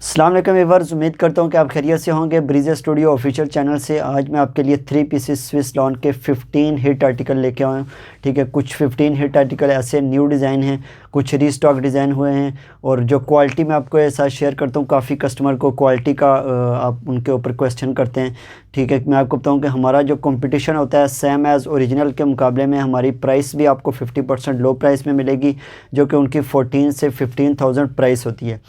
अस्सलाम वालेकुम व्यूअर्स, उम्मीद करता हूँ कि आप खैरियत से होंगे। ब्रीजे स्टूडियो ऑफिशियल चैनल से आज मैं आपके लिए 3 पीसेस स्विस लॉन के 15 हिट आर्टिकल लेके आया हूँ। ठीक है, कुछ 15 हिट आर्टिकल ऐसे न्यू डिज़ाइन हैं, कुछ रीस्टॉक डिज़ाइन हुए हैं और जो क्वालिटी मैं आपको साथ शेयर करता हूँ। काफ़ी कस्टमर को क्वालिटी का आप उनके ऊपर क्वेश्चन करते हैं। ठीक है, मैं आपको बताऊँ कि हमारा जो कंपटीशन होता है सेम एज़ ओरिजिनल के मुकाबले में हमारी प्राइस भी आपको 50% लो प्राइस में मिलेगी, जो कि उनकी 14 से 15,000 प्राइस होती है।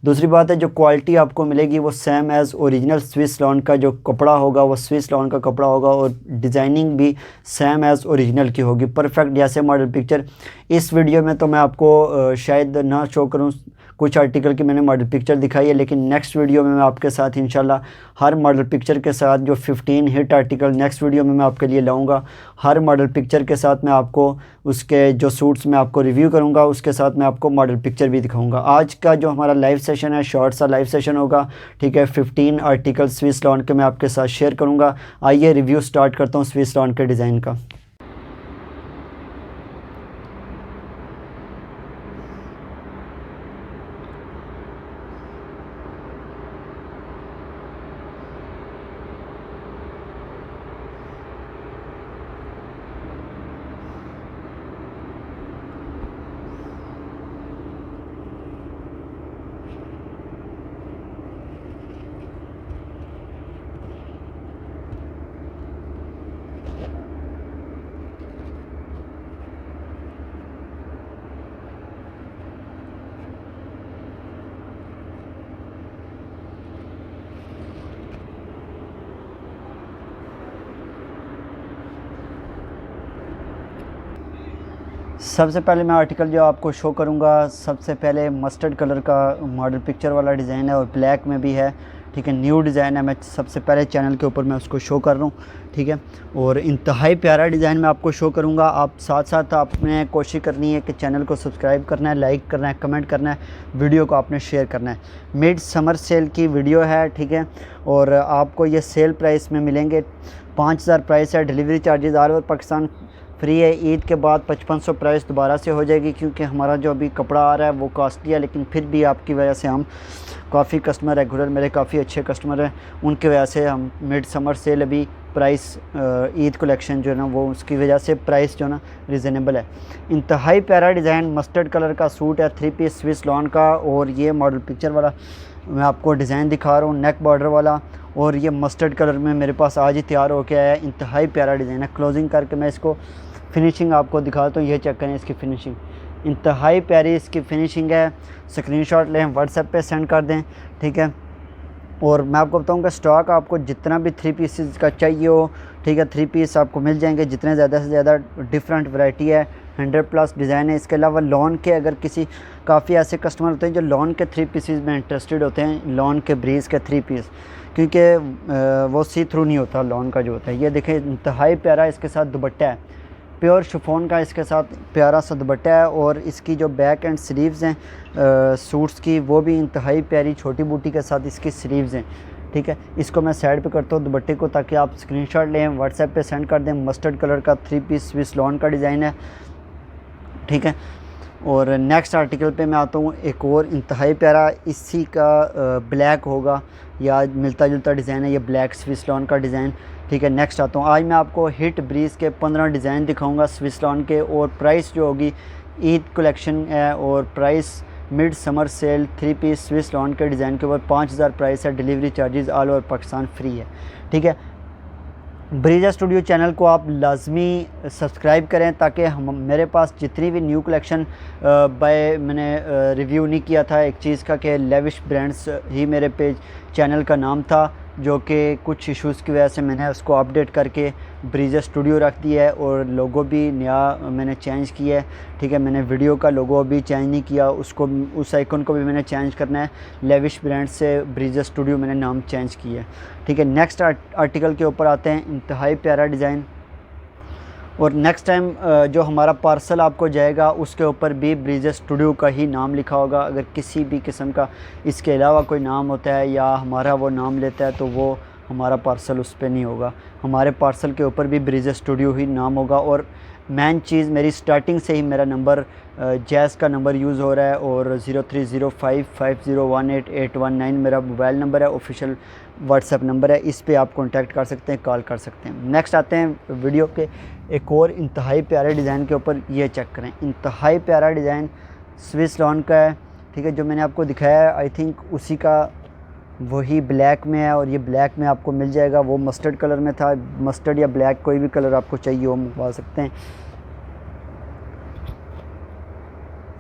दूसरी बात है, जो क्वालिटी आपको मिलेगी वो same as original Swiss lawn का जो कपड़ा होगा वो स्विस लॉन का कपड़ा होगा और डिज़ाइनिंग भी सेम एज़ ओरिजिनल की होगी, परफेक्ट जैसे मॉडल पिक्चर। इस वीडियो में तो मैं आपको शायद ना शो करूं कुछ आर्टिकल की मैंने मॉडल पिक्चर दिखाई है, लेकिन नेक्स्ट वीडियो में मैं आपके साथ इंशाल्लाह हर मॉडल पिक्चर के साथ जो 15 हिट आर्टिकल नेक्स्ट वीडियो में मैं आपके लिए लाऊंगा, हर मॉडल पिक्चर के साथ मैं आपको उसके जो सूट्स मैं आपको रिव्यू करूंगा, उसके साथ मैं आपको मॉडल पिक्चर भी दिखाऊंगा। आज का जो हमारा लाइव सेशन है शॉर्ट सा लाइव सेशन होगा। ठीक है, 15 आर्टिकल स्विस लॉन के मैं आपके साथ शेयर करूँगा। आइए रिव्यू स्टार्ट करता हूँ स्विस लॉन के डिज़ाइन का। सबसे पहले मैं आर्टिकल जो आपको शो करूंगा, सबसे पहले मस्टर्ड कलर का मॉडल पिक्चर वाला डिज़ाइन है और ब्लैक में भी है। ठीक है, न्यू डिज़ाइन है। मैं सबसे पहले चैनल के ऊपर मैं उसको शो कर रहा हूँ। ठीक है, और इंतहाई प्यारा डिज़ाइन मैं आपको शो करूँगा। आप साथ साथ आपने कोशिश करनी है कि चैनल को सब्सक्राइब करना है, लाइक करना है, कमेंट करना है, वीडियो को आपने शेयर करना है। मिड समर सेल की वीडियो है। ठीक है, और आपको ये सेल प्राइस में मिलेंगे। 5,000 प्राइस है, delivery charges all over Pakistan free है। ईद के बाद 5500 प्राइस दोबारा से हो जाएगी, क्योंकि हमारा जो अभी कपड़ा आ रहा है वो कॉस्टली है, लेकिन फिर भी आपकी वजह से हम काफ़ी कस्टमर रेगुलर मेरे काफ़ी अच्छे कस्टमर हैं, उनकी वजह से हम मिड समर सेल अभी प्राइस ईद कलेक्शन जो है ना वो उसकी वजह से प्राइस जो है ना रिजनेबल है। इंतहाई प्यारा डिज़ाइन मस्टर्ड कलर का सूट है, 3 पीस स्विस लॉन का। और ये मॉडल पिक्चर वाला मैं आपको डिज़ाइन दिखा रहा हूँ, नेक बॉर्डर वाला, और ये मस्टर्ड कलर में मेरे पास आज ही तैयार होकर आया है। इंतहाई प्यारा डिज़ाइन है। क्लोजिंग करके मैं इसको फिनिशिंग आपको दिखाता हूँ। ये चेक करें इसकी फिनिशिंग, इंतहाई प्यारी इसकी फिनिशिंग है। स्क्रीनशॉट लें, व्हाट्सएप पे सेंड कर दें। ठीक है, और मैं आपको बताऊंगा स्टॉक आपको जितना भी 3 पीसेस का चाहिए हो, ठीक है, 3 पीस आपको मिल जाएंगे, जितने ज़्यादा से ज़्यादा। डिफरेंट वैरायटी है, 100+ डिज़ाइन है। इसके अलावा लॉन के अगर किसी काफ़ी ऐसे कस्टमर होते हैं जो लॉन के 3 पीसेस में इंटरेस्टेड होते हैं, लॉन के ब्रीज के 3 पीस, क्योंकि वो सी थ्रू नहीं होता लॉन का जो होता है। ये देखें, इंतहाई प्यारा इसके साथ दुपट्टा है, प्योर शिफॉन का इसके साथ प्यारा सा दुपट्टा है। और इसकी जो बैक एंड स्लीव्स हैं सूट्स की, वो भी इंतहाई प्यारी छोटी बूटी के साथ इसकी स्लीव्स हैं। ठीक है, इसको मैं साइड पे करता हूँ दुपट्टे को, ताकि आप स्क्रीनशॉट लें, व्हाट्सएप पे सेंड कर दें। मस्टर्ड कलर का 3 पीस स्विस लॉन का डिज़ाइन है। ठीक है, और नेक्स्ट आर्टिकल पे मैं आता हूँ, एक और इंतहाई प्यारा इसी का ब्लैक होगा या मिलता जुलता डिज़ाइन है, ये ब्लैक स्विस लॉन का डिज़ाइन। ठीक है, नेक्स्ट आता हूँ। आज मैं आपको हिट ब्रीज के 15 डिज़ाइन दिखाऊंगा स्विस लॉन के, और प्राइस जो होगी ईद कलेक्शन है, और price mid summer sale 3 piece Swiss lawn के डिज़ाइन के ऊपर 5,000 प्राइस है। Delivery charges all over Pakistan free है। ठीक है, ब्रीजा स्टूडियो चैनल को आप लाजमी सब्सक्राइब करें, ताकि हम मेरे पास जितनी भी न्यू कलेक्शन मैंने रिव्यू नहीं किया था एक चीज़ का, कि लेविश ब्रांड्स ही मेरे पेज चैनल का नाम था, जो कि कुछ इश्यूज़ की वजह से मैंने उसको अपडेट करके ब्रीजा स्टूडियो रख दिया है, और लोगो भी नया मैंने चेंज किया है। ठीक है, मैंने वीडियो का लोगो भी चेंज नहीं किया, उसको उस आइकन को भी मैंने चेंज करना है। लेविश ब्रांड से ब्रीजा स्टूडियो मैंने नाम चेंज किया है। ठीक है, नेक्स्ट आर्टिकल के ऊपर आते हैं। इंतहाई प्यारा डिज़ाइन, और नेक्स्ट टाइम जो हमारा पार्सल आपको जाएगा उसके ऊपर भी ब्रीजा स्टूडियो का ही नाम लिखा होगा। अगर किसी भी किस्म का इसके अलावा कोई नाम होता है या हमारा वो नाम लेता है, तो वो हमारा पार्सल उस पर नहीं होगा। हमारे पार्सल के ऊपर भी ब्रीजा स्टूडियो ही नाम होगा। और मेन चीज़ मेरी स्टार्टिंग से ही मेरा नंबर जैज़ का नंबर यूज़ हो रहा है और 0305501881 मेरा मोबाइल नंबर है, ऑफिशियल व्हाट्सएप नंबर है, इस पे आप कांटेक्ट कर सकते हैं, कॉल कर सकते हैं। नेक्स्ट आते हैं वीडियो के एक और इंतहाई प्यारे डिज़ाइन के ऊपर। ये चेक करें, इंतहाई प्यारा डिज़ाइन स्विस लॉन का है, ठीक है। जो मैंने आपको दिखाया है आई थिंक उसी का वही ब्लैक में है, और ये ब्लैक में आपको मिल जाएगा। वो मस्टर्ड कलर में था, मस्टर्ड या ब्लैक कोई भी कलर आपको चाहिए वो मंगवा सकते हैं।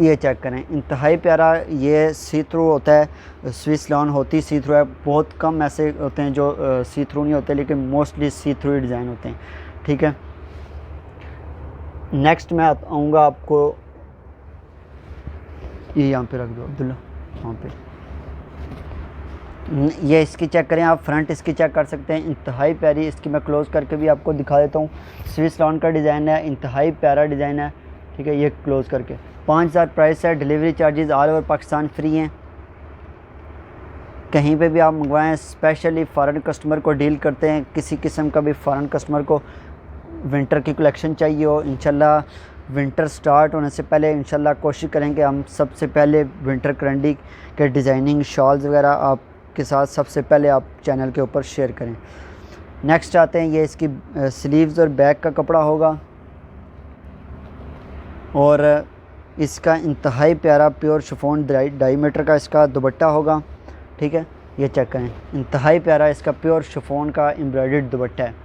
ये चेक करें, इंतहाई प्यारा। ये सी थ्रू होता है, स्विस लॉन होती सी थ्रू है। बहुत कम ऐसे होते हैं जो सी थ्रू नहीं होते, लेकिन मोस्टली सी थ्रू ही डिज़ाइन होते हैं, ठीक है। नेक्स्ट मैं आऊँगा आपको, ये यहाँ पे रख दो अब्दुल्ला, वहाँ पे। ये इसकी चेक करें आप, फ्रंट इसकी चेक कर सकते हैं, इंतहाई प्यारी। इसकी मैं क्लोज़ करके भी आपको दिखा देता हूँ। स्विस लॉन का डिज़ाइन है, इंतहाई प्यारा डिज़ाइन है, ठीक है। ये क्लोज़ करके 5000 प्राइस है। Delivery charges all over Pakistan free हैं, कहीं पे भी आप मंगवाएं। स्पेशली फ़ॉरेन कस्टमर को डील करते हैं, किसी किस्म का भी फ़ॉरेन कस्टमर को विंटर की कलेक्शन चाहिए हो, इंशाल्लाह विंटर स्टार्ट होने से पहले इंशाल्लाह कोशिश करेंगे हम सबसे पहले विंटर करंडी के डिज़ाइनिंग शॉल्स वगैरह आपके साथ सबसे पहले आप चैनल के ऊपर शेयर करें। नेक्स्ट आते हैं, ये इसकी स्लीव्स और बैक का कपड़ा होगा, और इसका इंतहाई प्यारा प्योर शिफॉन ढाई मीटर का इसका दुपट्टा होगा, ठीक है। ये चेक करें, इंतहाई प्यारा इसका प्योर शिफॉन का एम्ब्रॉयडर्ड दुपट्टा है।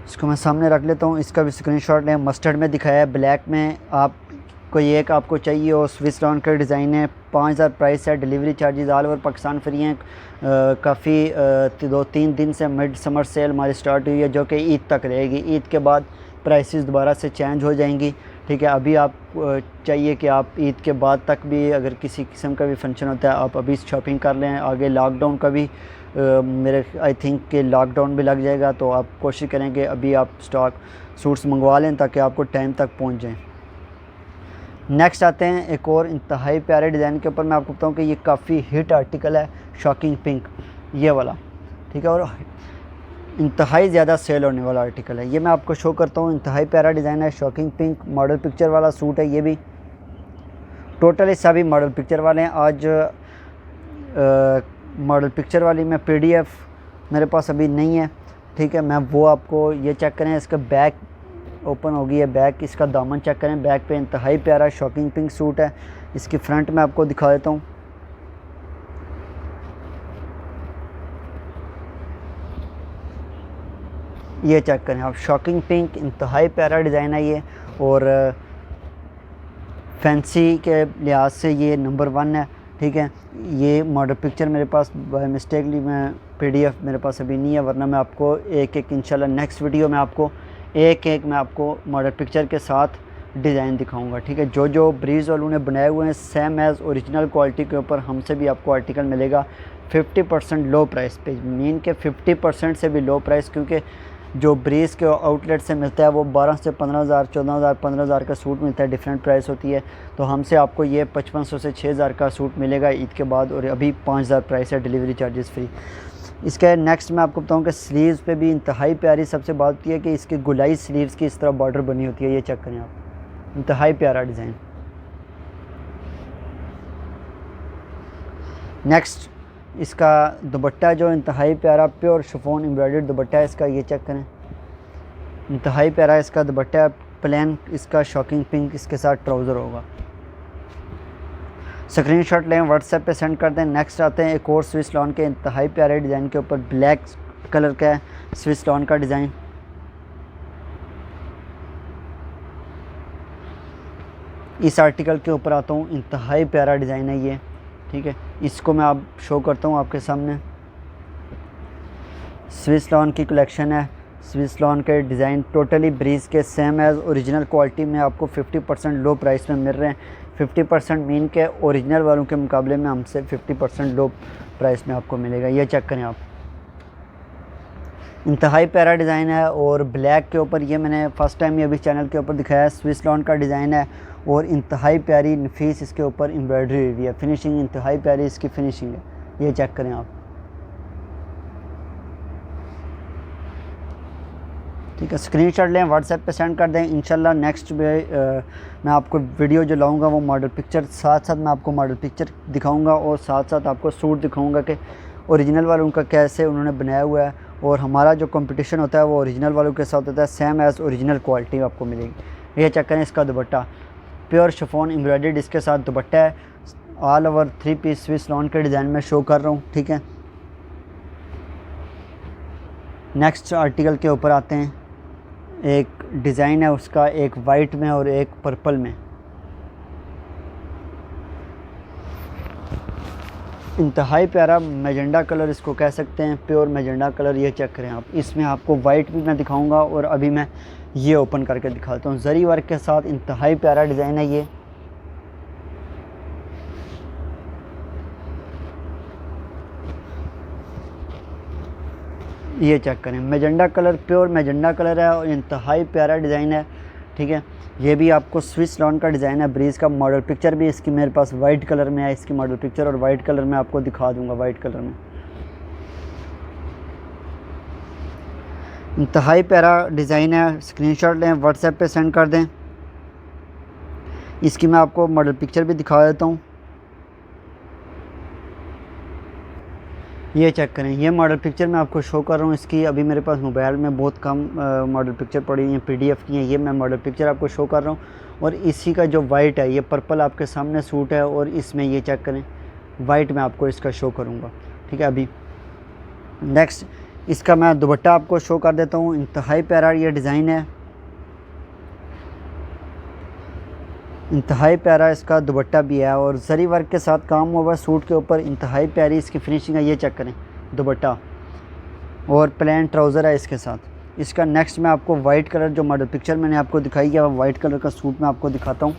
इसको मैं सामने रख लेता हूँ, इसका भी स्क्रीनशॉट लें। मस्टर्ड में दिखाया है, ब्लैक में आप कोई एक आपको चाहिए हो। स्विस लॉन का डिज़ाइन है, 5000 प्राइस है। Delivery charges all over Pakistan free हैं। काफ़ी 2-3 दिन से मिड समर सेल हमारी स्टार्ट हुई है, जो कि ईद तक रहेगी। ईद के बाद प्राइसेस दोबारा से चेंज हो जाएंगी, ठीक है। अभी आप चाहिए कि आप ईद के बाद तक भी अगर किसी किस्म का भी फंक्शन होता है आप अभी शॉपिंग कर लें। आगे लॉकडाउन का भी मेरे आई थिंक कि लॉकडाउन भी लग जाएगा, तो आप कोशिश करेंगे अभी आप स्टॉक सूट्स मंगवा लें ताकि आपको टाइम तक पहुंच जाएं। नेक्स्ट आते हैं एक और इंतहाई प्यारे डिज़ाइन के ऊपर। मैं आपको बताऊं कि ये काफ़ी हिट आर्टिकल है, शॉकिंग पिंक ये वाला, ठीक है, और इंतहाई ज़्यादा सेल होने वाला आर्टिकल है। ये मैं आपको शो करता हूँ, इंतहाई प्यारा डिज़ाइन है, शॉकिंग पिंक मॉडल पिक्चर वाला सूट है। ये भी टोटली सभी मॉडल पिक्चर वाले हैं। आज मॉडल पिक्चर वाली मैं PDF मेरे पास अभी नहीं है, ठीक है। मैं वो आपको, ये चेक करें, इसका बैक ओपन हो गई है, बैक इसका दामन चेक करें, बैक पे इंतहाई प्यारा शॉकिंग पिंक सूट है। इसकी फ्रंट में आपको दिखा देता हूँ, ये चेक करें आप, शॉकिंग पिंक इंतहाई प्यारा डिज़ाइन है ये, और फैंसी के लिहाज से ये नंबर 1 है, ठीक है। ये मॉडल पिक्चर मेरे पास बाय मिस्टेकली मैं PDF मेरे पास अभी नहीं है, वरना मैं आपको एक एक इंशाल्लाह नेक्स्ट वीडियो में आपको एक मैं आपको मॉडल पिक्चर के साथ डिज़ाइन दिखाऊंगा, ठीक है। जो ब्रीज़ वालों ने बनाए हुए हैं सेम एज़ ओरिजिनल क्वालिटी के ऊपर हमसे भी आपको आर्टिकल मिलेगा 50% लो प्राइस पे, मीन के 50% से भी लो प्राइस, क्योंकि जो ब्रीज़ के आउटलेट से मिलता है वो 12 से 15,000, 14,000, 15,000 का सूट मिलता है, डिफरेंट प्राइस होती है। तो हमसे आपको ये 5500 से 6,000 का सूट मिलेगा ईद के बाद, और अभी 5,000 प्राइस है, डिलीवरी चार्जेस फ्री। इसके नेक्स्ट मैं आपको बताऊं कि स्लीव्स पे भी इंतहाई प्यारी सबसे बात होती है कि इसकी गुलाई स्लीव्स की इस तरह बॉर्डर बनी होती है। ये चेक करें आप, इंतहाई प्यारा डिज़ाइन। नेक्स्ट इसका दुपट्टा जो इंतहाई प्यारा प्योर शिफॉन एम्ब्रॉयडर्ड दुपट्टा है इसका, ये चेक करें, इंतहाई प्यारा इसका दुपट्टा है, प्लेन इसका शॉकिंग पिंक इसके साथ ट्राउज़र होगा। स्क्रीनशॉट लें, व्हाट्सएप पे सेंड कर दें। नेक्स्ट आते हैं एक और स्विस लॉन के इंतहाई प्यारे डिज़ाइन के ऊपर, ब्लैक कलर का है स्विस लॉन का डिज़ाइन। इस आर्टिकल के ऊपर आता हूँ, इंतहाई प्यारा डिज़ाइन है ये, ठीक है। इसको मैं आप शो करता हूँ आपके सामने, स्विस लॉन की कलेक्शन है। स्विस लॉन के डिज़ाइन टोटली ब्रीज़ के सेम एज़ ओरिजिनल क्वालिटी में आपको 50% लो प्राइस में मिल रहे हैं। 50% मीन के ओरिजिनल वालों के मुकाबले में हमसे 50% लो प्राइस में आपको मिलेगा। ये चेक करें आप, इंतहाई प्यारा डिज़ाइन है, और ब्लैक के ऊपर ये मैंने फ़र्स्ट टाइम ये अभी चैनल के ऊपर दिखाया है। स्विस लॉन का डिज़ाइन है और इंतहाई प्यारी नफीस इसके ऊपर एम्ब्रॉयडरी हुई है, फिनिशिंग इंतहाई प्यारी इसकी फिनिशिंग है। ये चेक करें आप, ठीक है, स्क्रीनशॉट लें, व्हाट्सएप पे सेंड कर दें। इंशाल्लाह नेक्स्ट मैं आपको वीडियो जो लाऊंगा वो मॉडल पिक्चर साथ साथ मैं आपको मॉडल पिक्चर दिखाऊंगा और साथ साथ आपको सूट दिखाऊंगा कि ओरिजिनल वालों का कैसे उन्होंने बनाया हुआ है, और हमारा जो कंपटीशन होता है वो ओरिजिनल वालों के साथ होता है, सेम एज़ ओरिजिनल क्वालिटी आपको मिलेगी। ये चेक करें, इसका दुपट्टा प्योर शिफॉन एम्ब्रॉयडर्ड इसके साथ दुपट्टा है, all over 3 piece Swiss lawn के डिज़ाइन में शो कर रहा हूँ। ठीक है, नेक्स्ट आर्टिकल के ऊपर आते हैं। एक डिज़ाइन है उसका, एक वाइट में और एक पर्पल में, इंतहाई प्यारा मैजेंडा कलर इसको कह सकते हैं, प्योर मैजेंडा कलर। ये चेक करें आप, इसमें आपको वाइट भी मैं दिखाऊंगा और अभी मैं ये ओपन करके दिखाता हूँ। जरी वर्क के साथ इंतहाई प्यारा डिज़ाइन है ये चेक करें, मैजेंडा कलर, प्योर मैजेंडा कलर है और इंतहाई प्यारा डिज़ाइन है। ठीक है, ये भी आपको स्विस लॉन का डिज़ाइन है। ब्रीज़ का मॉडल पिक्चर भी इसकी मेरे पास वाइट कलर में है, इसकी मॉडल पिक्चर और वाइट कलर में आपको दिखा दूंगा। वाइट कलर में इंतहाई प्यारा डिज़ाइन है। स्क्रीनशॉट लें, व्हाट्सएप पे सेंड कर दें। इसकी मैं आपको मॉडल पिक्चर भी दिखा देता हूँ। ये चेक करें, ये मॉडल पिक्चर मैं आपको शो कर रहा हूँ। इसकी अभी मेरे पास मोबाइल में बहुत कम मॉडल पिक्चर पड़ी हुई हैं, PDF की हैं। ये मैं मॉडल पिक्चर आपको शो कर रहा हूँ और इसी का जो वाइट है, ये पर्पल आपके सामने सूट है और इसमें ये चेक करें वाइट में आपको इसका शो करूँगा। ठीक है, अभी नेक्स्ट इसका मैं दुपट्टा आपको शो कर देता हूँ। इंतहाई प्यारा ये डिज़ाइन है, इंतहाई प्यारा इसका दुपट्टा भी है और जरी वर्क के साथ काम हुआ है सूट के ऊपर। इंतहाई प्यारी इसकी फिनिशिंग है। ये चेक करें, दुपट्टा और प्लेन ट्राउज़र है इसके साथ। इसका नेक्स्ट मैं आपको वाइट कलर जो मॉडल पिक्चर मैंने आपको दिखाई है, वाइट कलर का सूट मैं आपको दिखाता हूँ।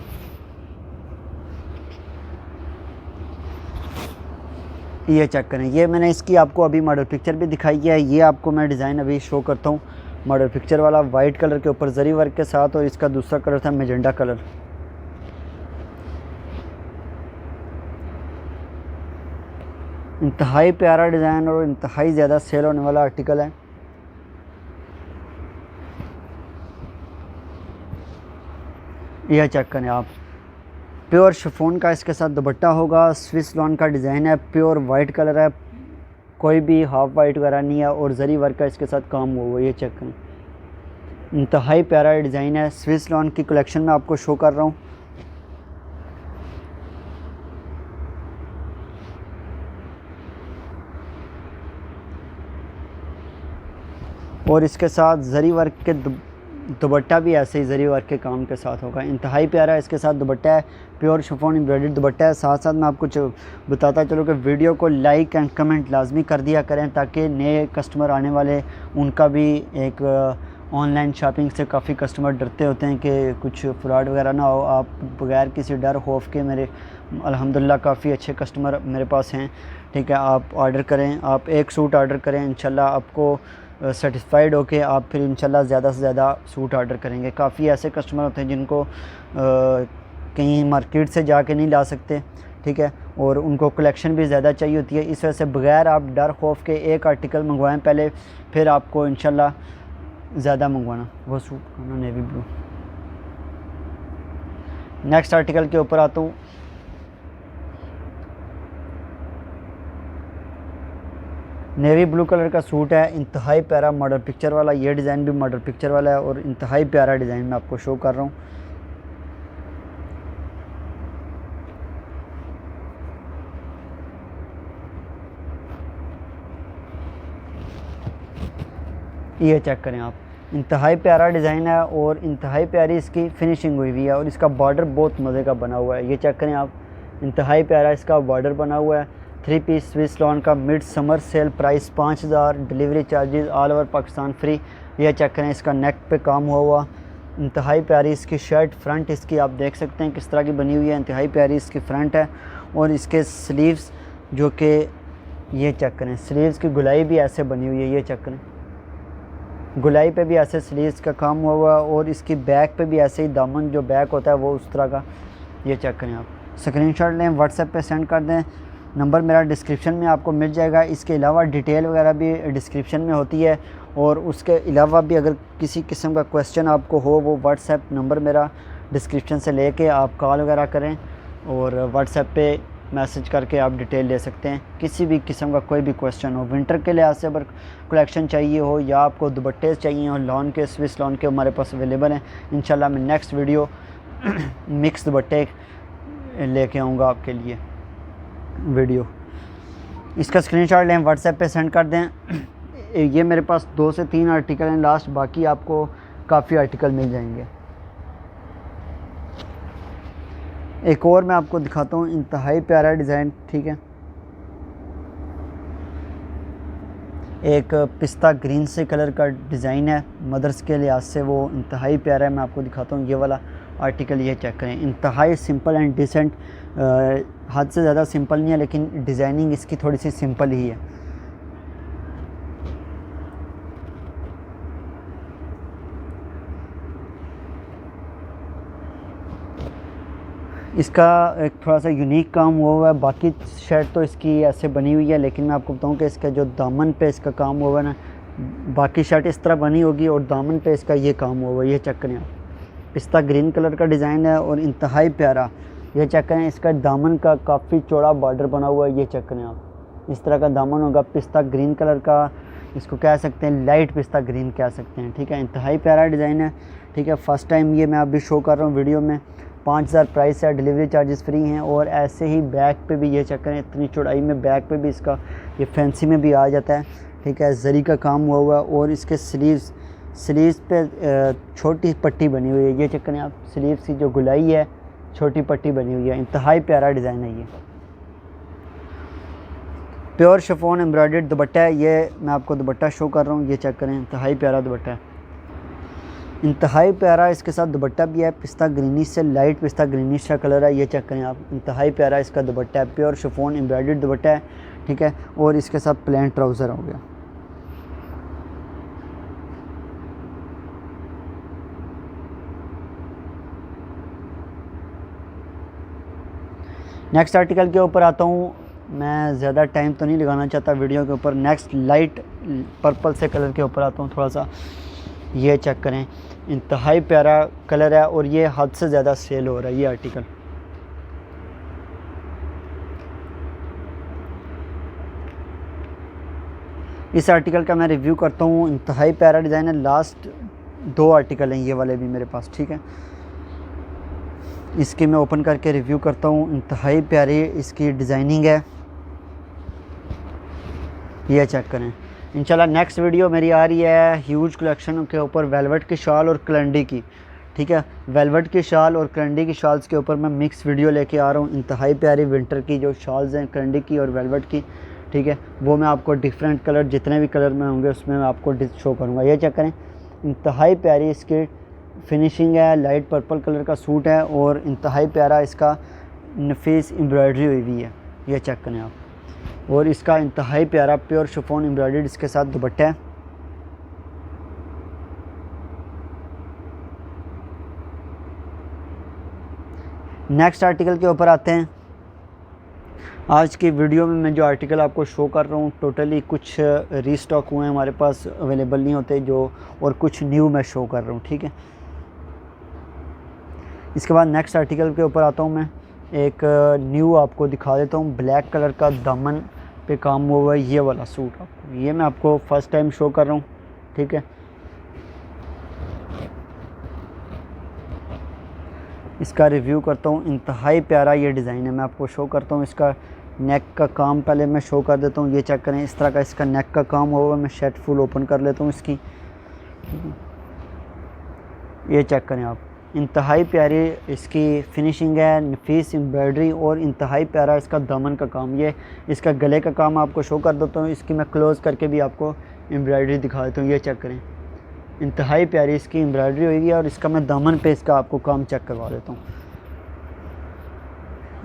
ये चेक करें, ये मैंने इसकी आपको अभी मॉडल पिक्चर भी दिखाई है। ये आपको मैं डिज़ाइन अभी शो करता हूँ, मॉडल पिक्चर वाला वाइट कलर के ऊपर जरी वर्क के साथ, और इसका दूसरा कलर था मैजेंडा कलर। इंतहाई प्यारा डिज़ाइन और इंतहाई ज़्यादा सेल होने वाला आर्टिकल है। यह चेक करें आप, प्योर शिफॉन का इसके साथ दुपट्टा होगा। स्विस लॉन का डिज़ाइन है, प्योर वाइट कलर है, कोई भी हाफ वाइट वगैरह नहीं है और जरी वर्क का इसके साथ काम हुआ। ये चेक करें, इंतहाई प्यारा डिज़ाइन है। स्विस लॉन की कलेक्शन में आपको शो कर रहा हूँ। और इसके साथ जरी वर्क के दुपट्टा भी ऐसे ही जरी वर्क के काम के साथ होगा। इंतहाई प्यारा इसके साथ दुपट्टा है, प्योर शिफॉन एम्ब्रॉयडर्ड दुपट्टा है। साथ साथ मैं आपको बताता चलूँ कि वीडियो को लाइक एंड कमेंट लाजमी कर दिया करें ताकि नए कस्टमर आने वाले उनका भी एक ऑनलाइन शॉपिंग से काफ़ी कस्टमर डरते होते हैं कि कुछ फ्रॉड वगैरह ना हो। आप बगैर किसी डर खौफ के मेरे अल्हम्दुलिल्लाह काफ़ी अच्छे कस्टमर मेरे पास हैं। ठीक है, आप ऑर्डर करें, आप एक सूट ऑर्डर करें, इंशाल्लाह आपको सेटिस्फाइड होके आप फिर इंशाल्लाह ज़्यादा से ज़्यादा सूट ऑर्डर करेंगे। काफ़ी ऐसे कस्टमर होते हैं जिनको कहीं मार्केट से जाके नहीं ला सकते। ठीक है, और उनको कलेक्शन भी ज़्यादा चाहिए होती है। इस वजह से बगैर आप डर खौफ के एक आर्टिकल मंगवाएं पहले, फिर आपको इंशाल्लाह ज़्यादा मंगवाना। वो सूट करना नेवी ब्लू। नेक्स्ट आर्टिकल के ऊपर आता हूँ। नेवी ब्लू कलर का सूट है, इंतहाई प्यारा मॉडल पिक्चर वाला। ये डिज़ाइन भी मॉडल पिक्चर वाला है और इंतहाई प्यारा डिज़ाइन मैं आपको शो कर रहा हूँ। ये चेक करें आप, इंतहाई प्यारा डिज़ाइन है और इंतहाई प्यारी इसकी फिनिशिंग हुई हुई है और इसका बॉर्डर बहुत मज़े का बना हुआ है। ये चेक करें आप, इंतहाई प्यारा इसका बॉर्डर बना हुआ है। 3 पीस स्विस लॉन का mid summer sale price 5000, delivery charges all over Pakistan free. यह चेक करें, इसका नेक पे काम हुआ इंतहाई प्यारी इसकी शर्ट। फ्रंट इसकी आप देख सकते हैं किस तरह की बनी हुई है, इंतहाई प्यारी इसकी फ्रंट है। और इसके स्लीव्स जो कि ये चेक करें, स्लीव्स की गुलाई भी ऐसे बनी हुई है। ये चेक करें, गुलाई पे भी ऐसे स्लीव्स का काम हुआ और इसकी बैक पे भी ऐसे ही दामन जो बैक होता है वो उस तरह का। ये चेक करें आप, स्क्रीनशॉट लें, व्हाट्सएप पे सेंड कर दें। नंबर मेरा डिस्क्रिप्शन में आपको मिल जाएगा। इसके अलावा डिटेल वगैरह भी डिस्क्रिप्शन में होती है, और उसके अलावा भी अगर किसी किस्म का क्वेश्चन आपको हो, वो व्हाट्सएप नंबर मेरा डिस्क्रिप्शन से लेके आप कॉल वगैरह करें और व्हाट्सएप पे मैसेज करके आप डिटेल ले सकते हैं। किसी भी किस्म का कोई भी क्वेश्चन हो, विंटर के लिहाज से अगर कलेक्शन चाहिए हो या आपको दुपट्टे चाहिए हो लॉन के, स्विस लॉन के, हमारे पास अवेलेबल हैं। इंशाल्लाह मैं नेक्स्ट वीडियो मिक्स दुपट्टे लेके आऊँगा आपके लिए वीडियो। इसका स्क्रीनशॉट लें, व्हाट्सएप पे सेंड कर दें। ये मेरे पास 2 से 3 आर्टिकल हैं लास्ट, बाकी आपको काफ़ी आर्टिकल मिल जाएंगे। एक और मैं आपको दिखाता हूँ, इंतहाई प्यारा डिज़ाइन, ठीक है। एक पिस्ता ग्रीन से कलर का डिज़ाइन है, मदर्स के लिहाज से वो इंतहाई प्यारा है। मैं आपको दिखाता हूँ ये वाला आर्टिकल, ये चेक करें। इंतहाई सिंपल एंड डिसेंट, हद से ज़्यादा सिंपल नहीं है, लेकिन डिज़ाइनिंग इसकी थोड़ी सी सिंपल ही है। इसका एक थोड़ा सा यूनिक काम हुआ है। बाकी शर्ट तो इसकी ऐसे बनी हुई है, लेकिन मैं आपको बताऊं कि इसका जो दामन पे इसका काम हुआ है ना, बाकी शर्ट इस तरह बनी होगी और दामन पे इसका ये काम हुआ है। ये चेक करें आप, पिस्ता ग्रीन कलर का डिज़ाइन है और इंतहाई प्यारा। ये चेक करें, इसका दामन का काफ़ी चौड़ा बॉर्डर बना हुआ है। ये चेक करें आप, इस तरह का दामन होगा, पिस्ता ग्रीन कलर का, इसको कह सकते हैं लाइट पिस्ता ग्रीन कह सकते हैं, ठीक है। इंतहाई प्यारा डिज़ाइन है, ठीक है। फ़र्स्ट टाइम ये मैं अभी शो कर रहा हूँ वीडियो में। 5000 प्राइस है, डिलीवरी चार्जेस फ्री हैं। और ऐसे ही बैक पे भी ये चेक करें, इतनी चौड़ाई में बैक पे भी इसका ये फैंसी में भी आ जाता है, ठीक है। जरी का काम हुआ है और इसके स्लीव्स पे छोटी पट्टी बनी हुई है। ये चेक करें आप, स्लीव्स की जो गुलाई है छोटी पट्टी बनी हुई है। इंतहाई प्यारा डिज़ाइन है ये। प्योर शिफॉन एम्ब्रॉयडर्ड दुपट्टा है। ये मैं आपको दुपट्टा शो कर रहा हूँ, ये चेक करें, इंतहाई प्यारा दुपट्टा है, इंतहाई प्यारा। इसके साथ दुपट्टा भी है, पिस्ता ग्रीनिश से लाइट पिस्ता ग्रीनिश का कलर है। ये चेक करें आप, इंतहाई प्यारा इसका दुपट्टा है, प्योर शिफॉन एम्ब्रॉयडर्ड दुपट्टा है, ठीक है। और इसके साथ प्लेन ट्राउज़र हो गया। नेक्स्ट आर्टिकल के ऊपर आता हूँ। मैं ज़्यादा टाइम तो नहीं लगाना चाहता वीडियो के ऊपर। नेक्स्ट लाइट पर्पल से कलर के ऊपर आता हूँ थोड़ा सा। ये चेक करें, इंतहाई प्यारा कलर है और ये हद से ज़्यादा सेल हो रहा है ये आर्टिकल। इस आर्टिकल का मैं रिव्यू करता हूँ। इंतहाई प्यारा डिज़ाइन है। लास्ट 2 आर्टिकल हैं ये वाले भी मेरे पास, ठीक है। इसकी मैं ओपन करके रिव्यू करता हूँ। इंतहाई प्यारी इसकी डिज़ाइनिंग है, ये चेक करें। इंशाल्लाह नेक्स्ट वीडियो मेरी आ रही है ह्यूज कलेक्शन के ऊपर, वेलवेट की शॉल और कलंडी की, ठीक है। वेलवेट की शॉल और कलंडी की शॉल्स के ऊपर मैं मिक्स वीडियो लेके आ रहा हूँ। इंतहाई प्यारी विंटर की जो शॉल्स हैं कलंडी की और वेलवेट की, ठीक है, वो मैं आपको डिफरेंट कलर, जितने भी कलर में होंगे उसमें मैं आपको शो करूँगा। ये चेक करें, इंतहाई प्यारी इसकी फिनिशिंग है, लाइट पर्पल कलर का सूट है और इंतहाई प्यारा इसका नफीस एम्ब्रॉयडरी हुई हुई है। ये चेक करें आप, और इसका इंतहाई प्यारा प्योर शिफॉन एम्ब्रॉयडर्ड इसके साथ दुपट्टा है। नेक्स्ट आर्टिकल के ऊपर आते हैं। आज की वीडियो में मैं जो आर्टिकल आपको शो कर रहा हूँ टोटली कुछ रीस्टॉक हुए हैं, हमारे पास अवेलेबल नहीं होते जो, और कुछ न्यू मैं शो कर रहा हूँ, ठीक है। इसके बाद नेक्स्ट आर्टिकल के ऊपर आता हूँ मैं। एक न्यू आपको दिखा देता हूँ, ब्लैक कलर का दामन पे काम हुआ है ये वाला सूट आपको, ये मैं आपको फ़र्स्ट टाइम शो कर रहा हूँ, ठीक है। इसका रिव्यू करता हूँ। इंतहाई प्यारा ये डिज़ाइन है, मैं आपको शो करता हूँ। इसका नेक का काम पहले मैं शो कर देता हूँ। ये चेक करें, इस तरह का इसका नेक का काम हुआ है। मैं शर्ट फुल ओपन कर लेता हूँ इसकी, ये चेक करें आप, इंतहाई प्यारी इसकी फिनिशिंग है, नफीस एम्ब्रॉयडरी और इंतहाई प्यारा इसका दामन का काम। ये इसका गले का काम आपको शो कर देता हूँ। इसकी मैं क्लोज़ करके भी आपको एम्ब्रॉयडरी दिखा देता हूँ। ये चेक करें, इंतहाई प्यारी इसकी एम्ब्रॉयडरी हुई है और इसका मैं दामन पे इसका आपको काम चेक करवा देता हूँ।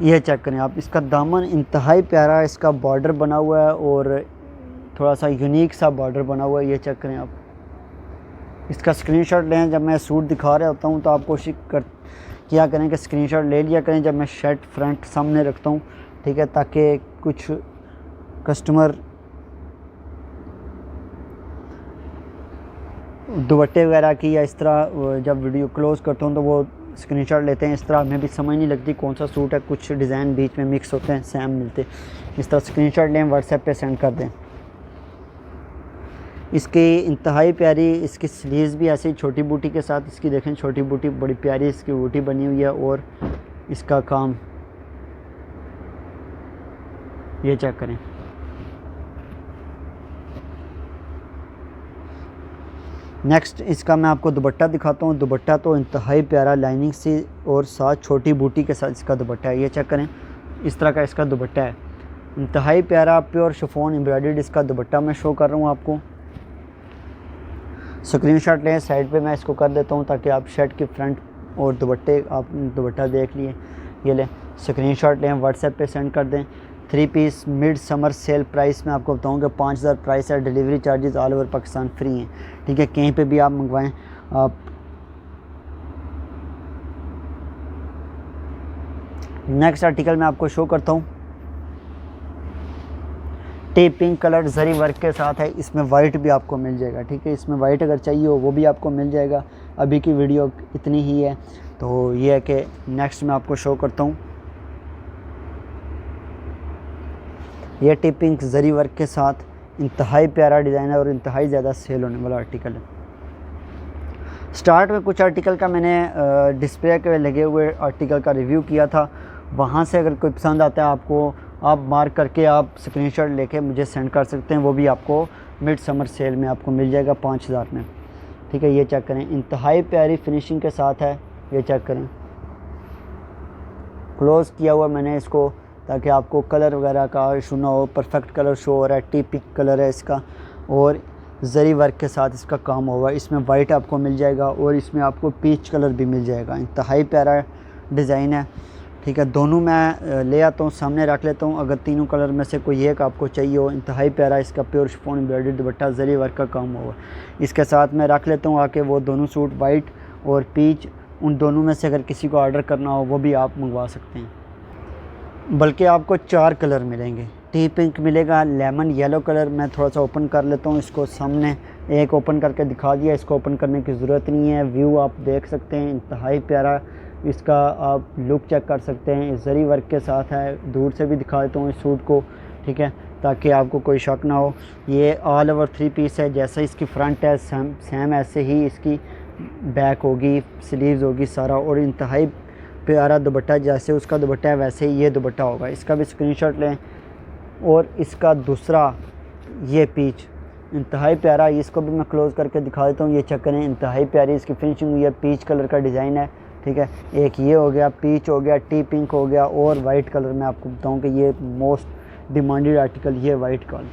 ये चेक करें आप, इसका दामन इंतहाई प्यारा, इसका बॉर्डर बना हुआ है और थोड़ा सा यूनिक सा बॉर्डर बना हुआ है। ये चेक करें आप, इसका स्क्रीनशॉट लें। जब मैं सूट दिखा रहा होता हूँ तो आप कोशिश किया करें कि स्क्रीनशॉट ले लिया करें जब मैं शर्ट फ्रंट सामने रखता हूँ, ठीक है, ताकि कुछ कस्टमर दुपट्टे वगैरह की या इस तरह जब वीडियो क्लोज़ करता हूँ तो वो स्क्रीनशॉट लेते हैं। इस तरह हमें भी समझ नहीं लगती कौन सा सूट है, कुछ डिज़ाइन बीच में मिक्स होते हैं, सेम मिलते। इस तरह स्क्रीनशॉट लें, व्हाट्सएप पे सेंड कर दें। इसकी इंतहाई प्यारी इसकी स्लीव्स भी ऐसे ही छोटी बूटी के साथ, इसकी देखें छोटी बूटी, बड़ी प्यारी इसकी बूटी बनी हुई है। और इसका काम ये चेक करें। नेक्स्ट इसका मैं आपको दुपट्टा दिखाता हूँ। दुपट्टा तो इंतहाई प्यारा लाइनिंग से और साथ छोटी बूटी के साथ इसका दुपट्टा है। ये चेक करें, इस तरह का इसका दुपट्टा है, इंतहाई प्यारा प्योर शिफॉन एम्ब्रॉयडर्ड इसका दुपट्टा मैं शो कर रहा हूँ आपको। स्क्रीनशॉट लें, साइड पे मैं इसको कर देता हूँ ताकि आप शर्ट की फ्रंट और दुपट्टे आप दुपट्टा देख लिए। ये लें, स्क्रीनशॉट लें, व्हाट्सएप पे सेंड कर दें। 3 piece mid summer sale price में आपको बताऊंगा 5000 प्राइस है। Delivery charges all over Pakistan free हैं, ठीक है, कहीं पे भी आप मंगवाएं आप। नेक्स्ट आर्टिकल मैं आपको शो करता हूँ। टी पिंक कलर जरी वर्क के साथ है, इसमें वाइट भी आपको मिल जाएगा, ठीक है। इसमें वाइट अगर चाहिए हो वो भी आपको मिल जाएगा। अभी की वीडियो इतनी ही है, तो ये है कि नेक्स्ट मैं आपको शो करता हूँ। ये टी पिंक जरी वर्क के साथ इंतहाई प्यारा डिज़ाइन है और इंतहाई ज़्यादा सेल होने वाला आर्टिकल है। स्टार्ट में कुछ आर्टिकल का मैंने डिस्प्ले के लगे हुए आर्टिकल का रिव्यू किया था, वहाँ से अगर कोई पसंद आता है आपको, आप मार्क करके आप स्क्रीनशॉट लेके मुझे सेंड कर सकते हैं। वो भी आपको मिड समर सेल में आपको मिल जाएगा 5000 में, ठीक है। ये चेक करें, इंतहाई प्यारी फिनिशिंग के साथ है। ये चेक करें, क्लोज़ किया हुआ मैंने इसको ताकि आपको कलर वगैरह का इशू ना हो। परफेक्ट कलर शो हो रहा है, टी पिंक कलर है इसका और जरी वर्क के साथ इसका काम होगा। इसमें वाइट आपको मिल जाएगा और इसमें आपको पीच कलर भी मिल जाएगा। इंतहाई प्यारा डिज़ाइन है, ठीक है। दोनों मैं ले आता हूँ, सामने रख लेता हूँ। अगर तीनों कलर में से कोई एक आपको चाहिए हो, इंतहाई प्यारा इसका प्योर शिफॉन एम्ब्रॉयडर्ड दुपट्टा जरी वर्क का काम होगा, इसके साथ मैं रख लेता हूँ आके। वो दोनों सूट वाइट और पीच, उन दोनों में से अगर किसी को ऑर्डर करना हो वो भी आप मंगवा सकते हैं। बल्कि आपको 4 कलर मिलेंगे। टी पिंक मिलेगा, लेमन येलो कलर मैं थोड़ा सा ओपन कर लेता हूँ इसको। सामने एक ओपन करके दिखा दिया, इसको ओपन करने की ज़रूरत नहीं है। व्यू आप देख सकते हैं, इंतहाई प्यारा इसका आप लुक चेक कर सकते हैं। जरी वर्क के साथ है, दूर से भी दिखा देता हूँ इस सूट को, ठीक है, ताकि आपको कोई शक ना हो। ये ऑल ओवर 3 पीस है, जैसे इसकी फ्रंट है सेम ऐसे ही इसकी बैक होगी, स्लीव्स होगी सारा। और इंतहाई प्यारा दुपट्टा, जैसे उसका दुपट्टा है वैसे ही ये दुपट्टा होगा। इसका भी स्क्रीनशॉट लें। और इसका दूसरा ये पीच इंतहाई प्यारा, इसको भी मैं क्लोज़ करके दिखा देता हूँ। ये चेक करें, इंतहाई प्यारी इसकी फिनिशिंग हुई है, पीच कलर का डिज़ाइन है, ठीक है। एक ये हो गया, पीच हो गया, टी पिंक हो गया और वाइट कलर में आपको बताऊँ कि ये मोस्ट डिमांडेड आर्टिकल ये वाइट कलर,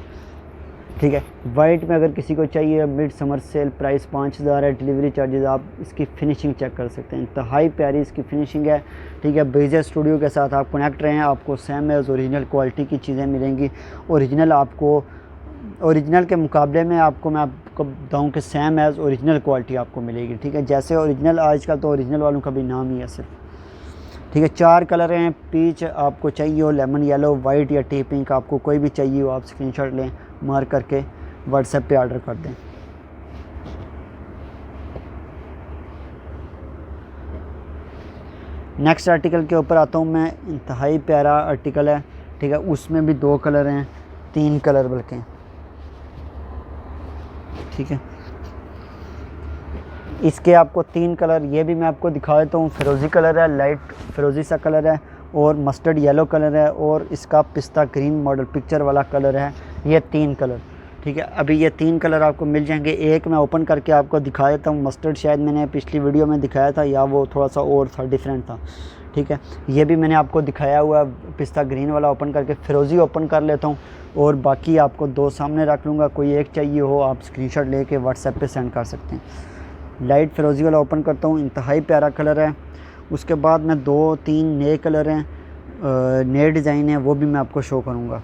ठीक है। वाइट में अगर किसी को चाहिए, मिड समर सेल प्राइस 5000 है। डिलीवरी चार्जेस आप इसकी फ़िनिशिंग चेक कर सकते हैं, इंतहाई प्यारी इसकी फ़िनिशिंग है, ठीक है। बेजे स्टूडियो के साथ आप कनेक्ट रहें, आपको सेम एज ओरिजिनल क्वालिटी की चीज़ें मिलेंगी। ओरिजिनल आपको, ओरिजिनल के मुकाबले में आपको मैं आपको बताऊँ कि सेम एज ओरिजिनल क्वालिटी आपको मिलेगी, ठीक है। जैसे ओरिजिनल आजकल तो ओरिजिनल वालों का भी नाम ही है सिर्फ, ठीक है। 4 कलर हैं, पीच आपको चाहिए हो, लेमन येलो, वाइट या टी पिंक, आपको कोई भी चाहिए हो आप स्क्रीनशॉट लें, मार्क करके व्हाट्सएप पे ऑर्डर कर दें। नेक्स्ट आर्टिकल के ऊपर आता हूँ मैं। इंतहाई प्यारा आर्टिकल है, ठीक है। उसमें भी 2 कलर हैं, 3 कलर बल्कि, ठीक है। इसके आपको 3 कलर, ये भी मैं आपको दिखा देता हूँ। फिरोज़ी कलर है, लाइट फिरोज़ी सा कलर है, और मस्टर्ड येलो कलर है, और इसका पिस्ता ग्रीन मॉडल पिक्चर वाला कलर है। ये 3 कलर, ठीक है। अभी ये 3 कलर आपको मिल जाएंगे। एक मैं ओपन करके आपको दिखा देता हूँ। मस्टर्ड शायद मैंने पिछली वीडियो में दिखाया था, या वो थोड़ा सा और था, डिफरेंट था, ठीक है। ये भी मैंने आपको दिखाया हुआ पिस्ता ग्रीन वाला ओपन करके। फिरोज़ी ओपन कर लेता हूँ और बाकी आपको 2 सामने रख लूँगा। कोई एक चाहिए हो आप स्क्रीनशॉट लेके व्हाट्सएप पे सेंड कर सकते हैं। लाइट फिरोज़ी वाला ओपन करता हूँ, इंतहाई प्यारा कलर है। उसके बाद में 2-3 नए कलर हैं, नए डिज़ाइन है, वो भी मैं आपको शो करूँगा।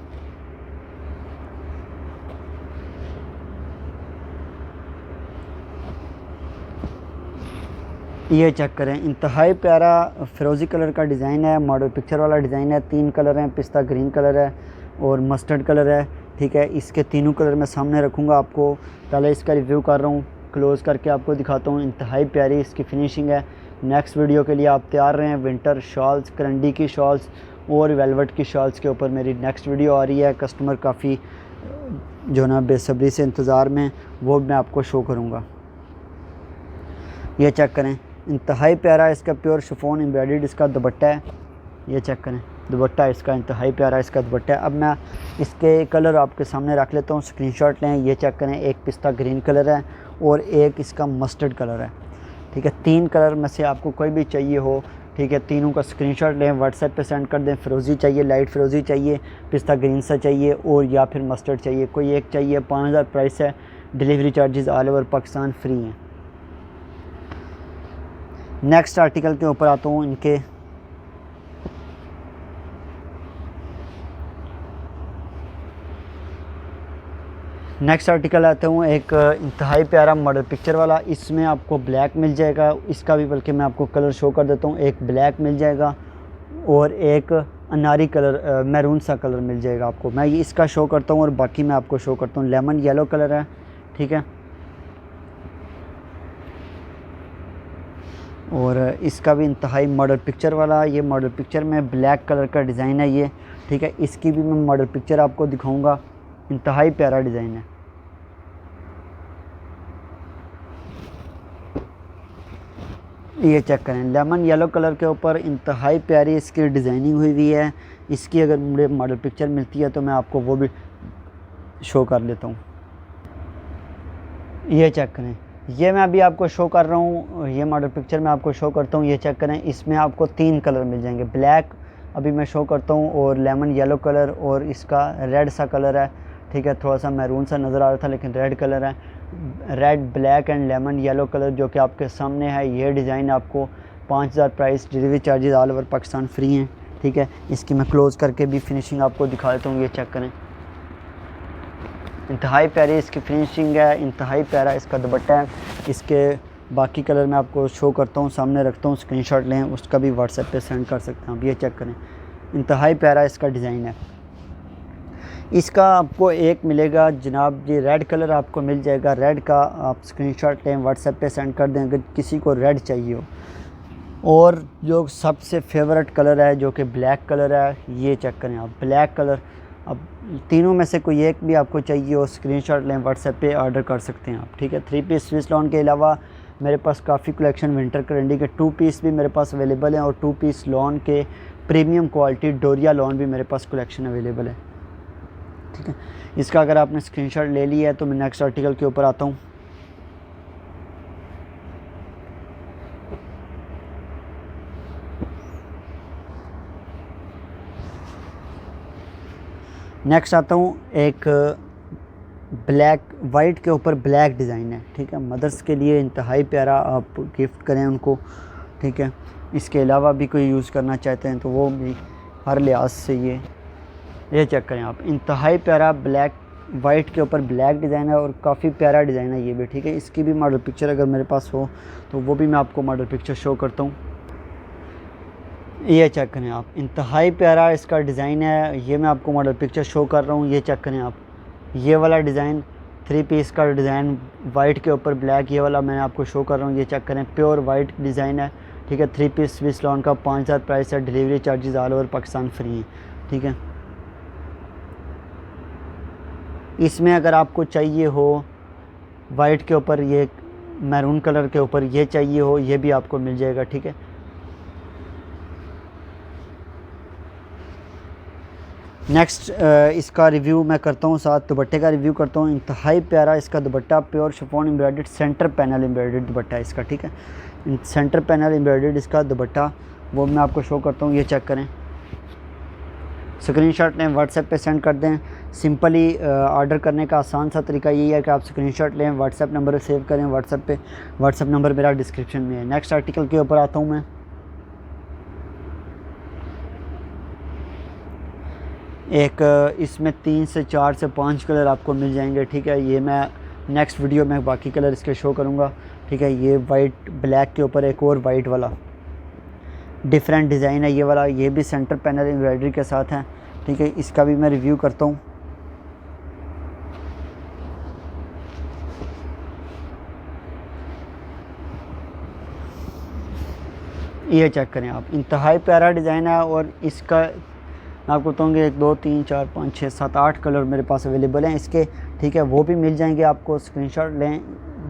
ये चेक करें, इंतहाई प्यारा फिरोज़ी कलर का डिज़ाइन है, मॉडल पिक्चर वाला डिज़ाइन है। 3 कलर हैं, पिस्ता ग्रीन कलर है, और मस्टर्ड कलर है, ठीक है। इसके तीनों कलर मैं सामने रखूँगा आपको। पहले इसका रिव्यू कर रहा हूँ, क्लोज़ करके आपको दिखाता हूँ। इंतहाई प्यारी इसकी फिनिशिंग है। नेक्स्ट वीडियो के लिए आप तैयार रहें। विंटर शॉल्स, करंडी की शॉल्स और वेलवेट की शॉल्स के ऊपर मेरी नेक्स्ट वीडियो आ रही है। कस्टमर काफ़ी जो ना बेसब्री से इंतज़ार में, वो मैं आपको शो करूँगा। ये चेक करें, इंतहाई प्यारा इसका प्योर शिफॉन एम्ब्रॉयडर्ड इसका दुपट्टा है। ये चेक करें, दुपट्टा इसका इंतहाई प्यारा इसका दुपट्टा है। अब मैं इसके कलर आपके सामने रख लेता हूँ, स्क्रीनशॉट लें। ये चेक करें, एक पिस्ता ग्रीन कलर है और एक इसका मस्टर्ड कलर है, ठीक है। 3 कलर में से आपको कोई भी चाहिए हो, ठीक है, तीनों का स्क्रीनशॉट लें, व्हाट्सएप पे सेंड कर दें। फ़िरोज़ी चाहिए, लाइट फ़िरोज़ी चाहिए, पिस्ता ग्रीन सा चाहिए और या फिर मस्टर्ड चाहिए, कोई एक चाहिए। 5000 प्राइस है, delivery charges all over Pakistan free हैं। नेक्स्ट आर्टिकल के ऊपर आता हूँ। इनके नेक्स्ट आर्टिकल आता हूँ, एक इंतहाई प्यारा मॉडल पिक्चर वाला। इसमें आपको ब्लैक मिल जाएगा, इसका भी बल्कि मैं आपको कलर शो कर देता हूँ। एक ब्लैक मिल जाएगा और एक अनारी कलर, मैरून सा कलर मिल जाएगा आपको। मैं ये इसका शो करता हूँ और बाकी मैं आपको शो करता हूँ। लेमन येलो कलर है, ठीक है, और इसका भी इंतहाई मॉडल पिक्चर वाला। ये मॉडल पिक्चर में ब्लैक कलर का डिज़ाइन है ये, ठीक है। इसकी भी मैं मॉडल पिक्चर आपको दिखाऊंगा। इंतहाई प्यारा डिज़ाइन है। ये चेक करें, लेमन येलो कलर के ऊपर इंतहाई प्यारी इसकी डिज़ाइनिंग हुई है। इसकी अगर मुझे मॉडल पिक्चर मिलती है तो मैं आपको वो भी शो कर लेता हूँ। ये चेक करें, ये मैं अभी आपको शो कर रहा हूँ। ये मॉडल पिक्चर मैं आपको शो करता हूँ। ये चेक करें, इसमें आपको 3 कलर मिल जाएंगे। ब्लैक अभी मैं शो करता हूँ और लेमन येलो कलर और इसका रेड सा कलर है, ठीक है। थोड़ा सा मैरून सा नज़र आ रहा था लेकिन रेड कलर है। Red, black and lemon yellow colour जो कि आपके सामने है। ये डिज़ाइन आपको 5000 price, delivery charges all over Pakistan free हैं, ठीक है। इसकी मैं क्लोज़ करके भी फिनिशिंग आपको दिखा देता हूँ। ये चेक करें, इंतहाई प्यारी इसकी फिनिशिंग है, इंतहाई प्यारा इसका दुपट्टा है। इसके बाकी कलर मैं आपको शो करता हूँ, सामने रखता हूँ, स्क्रीनशॉट लें, उसका भी व्हाट्सएप पे सेंड कर सकते हैं आप। ये चेक करें, इंतहाई प्यारा इसका डिज़ाइन है। इसका आपको एक मिलेगा जनाब जी, रेड कलर आपको मिल जाएगा। रेड का आप स्क्रीनशॉट लें, व्हाट्सएप पे सेंड कर दें अगर किसी को रेड चाहिए हो। और जो सबसे फेवरेट कलर है जो कि ब्लैक कलर है, ये चेक करें आप, ब्लैक कलर। अब तीनों में से कोई एक भी आपको चाहिए हो, स्क्रीनशॉट लें, व्हाट्सएप पे ऑर्डर कर सकते हैं आप, ठीक है। 3 पीस स्विस लॉन के अलावा मेरे पास काफ़ी कलेक्शन विंटर करंडी के 2 पीस भी मेरे पास अवेलेबल हैं और 2 पीस लॉन के प्रीमियम क्वालिटी डोरिया लॉन भी मेरे पास कलेक्शन अवेलेबल है, ठीक है। इसका अगर आपने स्क्रीनशॉट ले लिया है तो मैं नेक्स्ट आर्टिकल के ऊपर आता हूँ। नेक्स्ट आता हूँ, एक ब्लैक वाइट के ऊपर ब्लैक डिज़ाइन है, ठीक है। मदर्स के लिए इंतहाई प्यारा, आप गिफ्ट करें उनको, ठीक है। इसके अलावा भी कोई यूज़ करना चाहते हैं तो वो भी हर लिहाज से ये चेक करें आप, इंतहाई प्यारा ब्लैक वाइट के ऊपर ब्लैक डिज़ाइन है और काफ़ी प्यारा डिज़ाइन है ये भी, ठीक है। इसकी भी मॉडल पिक्चर अगर मेरे पास हो तो वो भी मैं आपको मॉडल पिक्चर शो करता हूँ। ये चेक करें आप, इंतहाई प्यारा इसका डिज़ाइन है। ये मैं आपको मॉडल पिक्चर शो कर रहा हूँ। ये चेक करें आप, ये वाला डिज़ाइन 3 पीस का डिज़ाइन वाइट के ऊपर ब्लैक, ये वाला मैं आपको शो कर रहा हूँ। ये चेक करें, प्योर वाइट डिज़ाइन है, ठीक है। 3 पीस स्विस लॉन का 5000 प्राइस है, delivery charges all over Pakistan free हैं, ठीक है। इसमें अगर आपको चाहिए हो वाइट के ऊपर, ये मैरून कलर के ऊपर ये चाहिए हो, ये भी आपको मिल जाएगा, ठीक है। नेक्स्ट इसका रिव्यू मैं करता हूँ, साथ दुपट्टे का रिव्यू करता हूँ। इंतहाई प्यारा इसका दुपट्टा, pure chiffon embroidered, centre panel embroidered दुपट्टा है इसका, ठीक है। सेंटर पैनल एम्ब्रॉयडर्ड इसका दुपट्टा, वो मैं आपको शो करता हूँ। ये चेक करें, स्क्रीनशॉट लें, व्हाट्सएप पे सेंड कर दें। सिंपली ऑर्डर करने का आसान सा तरीका यही है कि आप स्क्रीनशॉट लें, व्हाट्सएप नंबर सेव करें व्हाट्सएप पे। व्हाट्सएप नंबर मेरा डिस्क्रिप्शन में है। नेक्स्ट आर्टिकल के ऊपर आता हूँ मैं। एक इसमें 3 से 4 से 5 कलर आपको मिल जाएंगे, ठीक है। ये मैं नेक्स्ट वीडियो में बाकी कलर इसके शो करूँगा, ठीक है। ये वाइट ब्लैक के ऊपर एक और वाइट वाला डिफरेंट डिज़ाइन है ये वाला, ये भी सेंटर पैनल एम्ब्रॉयडरी के साथ है, ठीक है, इसका भी मैं रिव्यू करता हूँ। ये चेक करें आप, इंतहाई प्यारा डिज़ाइन है। और इसका मैं आपको बताऊँगी 1 2 3 4 5 6 7 8 कलर मेरे पास अवेलेबल हैं इसके, ठीक है, वो भी मिल जाएंगे आपको। स्क्रीनशॉट लें।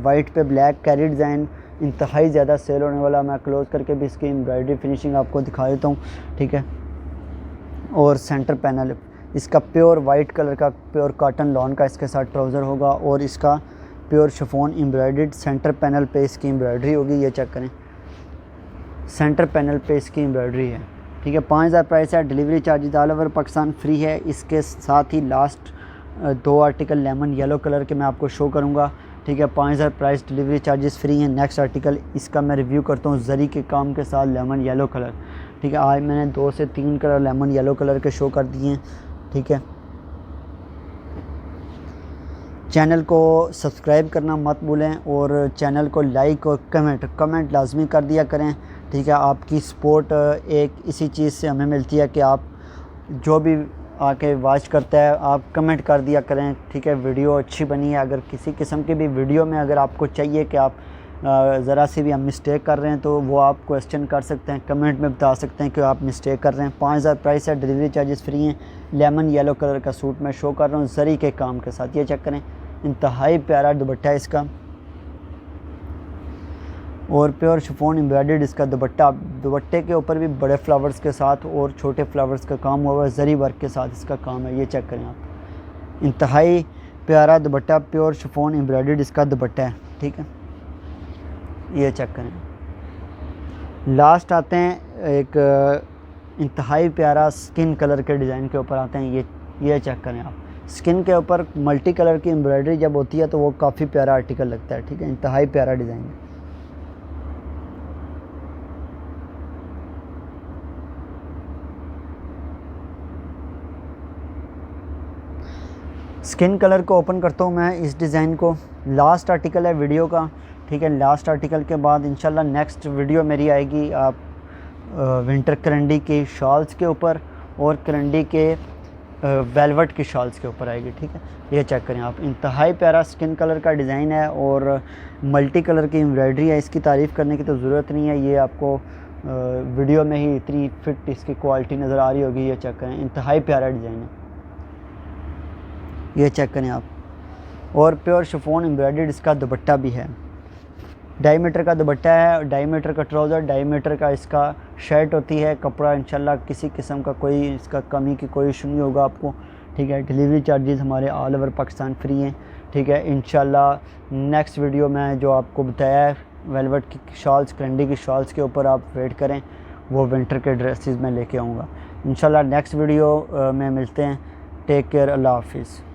वाइट पे ब्लैक कैरी डिज़ाइन इंतहाई ज़्यादा सेल होने वाला। मैं क्लोज करके भी इसकी एम्ब्रॉयडरी फिनिशिंग आपको दिखा देता हूँ, ठीक है। और सेंटर पैनल इसका प्योर वाइट कलर का प्योर कॉटन लॉन का इसके साथ ट्राउज़र होगा। और इसका pure chiffon embroidered centre panel पे इसकी एम्ब्रॉयडरी होगी। ये चेक करें, सेंटर पैनल पे इसकी एम्ब्रॉयडरी है, ठीक है। 5000 प्राइस है। Delivery charges all over Pakistan free है। इसके साथ ही last 2 article lemon yellow colour के मैं आपको शो करूँगा, ठीक है। 5000 प्राइस, डिलीवरी चार्जेस फ्री हैं। नेक्स्ट आर्टिकल इसका मैं रिव्यू करता हूँ जरी के काम के साथ लेमन येलो कलर, ठीक है। आज मैंने 2 से 3 कलर लेमन येलो कलर के शो कर दिए हैं, ठीक है। चैनल को सब्सक्राइब करना मत भूलें और चैनल को लाइक और कमेंट लाजमी कर दिया करें, ठीक है। आपकी सपोर्ट एक इसी चीज़ से हमें मिलती है कि आप जो भी आके वॉच करता है आप कमेंट कर दिया करें, ठीक है। वीडियो अच्छी बनी है। अगर किसी किस्म की भी वीडियो में अगर आपको चाहिए कि आप ज़रा सी भी हम मिस्टेक कर रहे हैं तो वो आप क्वेश्चन कर सकते हैं, कमेंट में बता सकते हैं कि आप मिस्टेक कर रहे हैं। 5000 प्राइस है। डिलीवरी चार्जेस फ्री हैं। लेमन येलो कलर का सूट मैं शो कर रहा हूँ जरी के काम के साथ। ये चेक करें, इंतहाई प्यारा दुपट्टा है इसका और प्योर शिफॉन एम्ब्रॉयडर्ड इसका दुपट्टा। दुपट्टे के ऊपर भी बड़े फ्लावर्स के साथ और छोटे फ्लावर्स का काम हुआ है, जरी वर्क के साथ इसका काम है। ये चेक करें आप, इंतहाई प्यारा दुपट्टा, प्योर शिफॉन एम्ब्रॉयडर्ड इसका दुपट्टा है, ठीक है। ये चेक करें। लास्ट आते हैं एक इंतहाई प्यारा स्किन कलर के डिज़ाइन के ऊपर आते हैं। ये चेक करें आप, स्किन के ऊपर मल्टी कलर की एम्ब्रॉयडरी जब होती है तो वो काफ़ी प्यारा आर्टिकल लगता है, ठीक है। इंतहाई प्यारा डिज़ाइन है। स्किन कलर को ओपन करता हूँ मैं इस डिज़ाइन को। लास्ट आर्टिकल है वीडियो का, ठीक है। लास्ट आर्टिकल के बाद इंशाल्लाह नेक्स्ट वीडियो मेरी आएगी आप विंटर करंडी के शॉल्स के ऊपर और करंडी के वेलवेट की शॉल्स के ऊपर आएगी, ठीक है। ये चेक करें आप, इंतहाई प्यारा स्किन कलर का डिज़ाइन है और मल्टी कलर की एम्ब्रॉयडरी है। इसकी तारीफ़ करने की तो ज़रूरत नहीं है, ये आपको वीडियो में ही इतनी फिट इसकी क्वालिटी नज़र आ रही होगी। ये चेक करें, इंतहाई प्यारा डिज़ाइन है। ये चेक करें आप, और प्योर शिफॉन एम्ब्रॉयडर्ड इसका दुपट्टा भी है। 2.5 मीटर का दुपट्टा है, 2.5 मीटर का ट्राउज़र, 2.5 मीटर का इसका शर्ट होती है। कपड़ा इंशाल्लाह किसी किस्म का कोई इसका कमी की कोई इशू नहीं होगा आपको, ठीक है। डिलीवरी चार्जेस हमारे ऑल ओवर पाकिस्तान फ्री हैं, ठीक है। इंशाल्लाह नेक्स्ट वीडियो में जो आपको बताया है वेलवेट की शॉल्स, करंडी की शॉल्स के ऊपर आप वेट करें, वो विंटर के ड्रेसेस में लेके आऊँगा इंशाल्लाह। नेक्स्ट वीडियो में मिलते हैं। टेक केयर, अल्लाह हाफिज़।